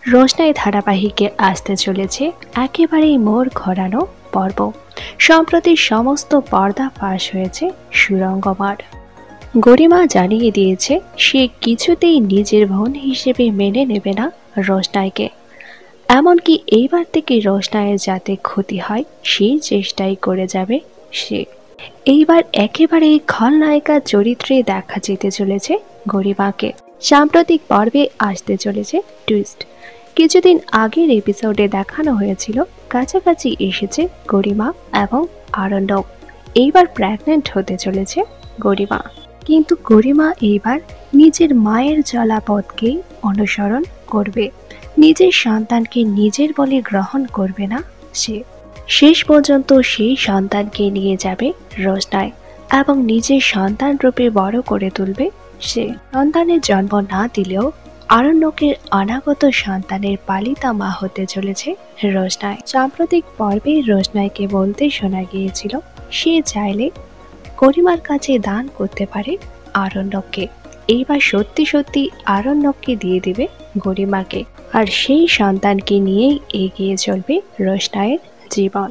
রোশনাই ধারাবাহিকে আসতে চলেছে একেবারেই মোড় ঘোরানো পর্ব। সম্প্রতি সমস্ত পর্দা ফাঁস হয়েছে সুরঙ্গমার। গরিমা জানিয়ে দিয়েছে সে কিছুতেই নিজের বোন হিসেবে মেনে নেবে না রোশনাইকে। এমনকি এইবার থেকে রোশনাইয়ের যাতে ক্ষতি হয় সেই চেষ্টাই করে যাবে সে। এইবার একেবারেই খলনায়িকা চরিত্রে দেখা যেতে চলেছে গরিমাকে। সাম্প্রতিক পর্বে আসতে চলেছে টুইস্ট। কিছুদিন আগের এপিসোডে দেখানো হয়েছিল কাছাকাছি এসেছে গরিমা এবং আরণ্যক। এইবার প্রেগন্যান্ট হতে চলেছে গরিমা, কিন্তু গরিমা এইবার নিজের মায়ের চলা পথকেই অনুসরণ করবে। নিজের সন্তানকে নিজের বলে গ্রহণ করবে না সে। শেষ পর্যন্ত সেই সন্তানকে নিয়ে যাবে রোশনাই এবং নিজের সন্তান রূপে বড় করে তুলবে সে। সন্তানের জন্ম না দিলেও আরণ্যকের অনাগত সন্তানের পালিতা মা হতে চলেছে রোশনাই। সাম্প্রতিক পর্বে রোশনাইকে বলতে শোনা গিয়েছিল সে চাইলে গরিমার কাছে দান করতে পারে আরণ্যককে। এইবার সত্যি সত্যি আরণ্যককে দিয়ে দিবে গরিমাকে, আর সেই সন্তানকে নিয়েই এগিয়ে চলবে রোশনাইয়ের জীবন।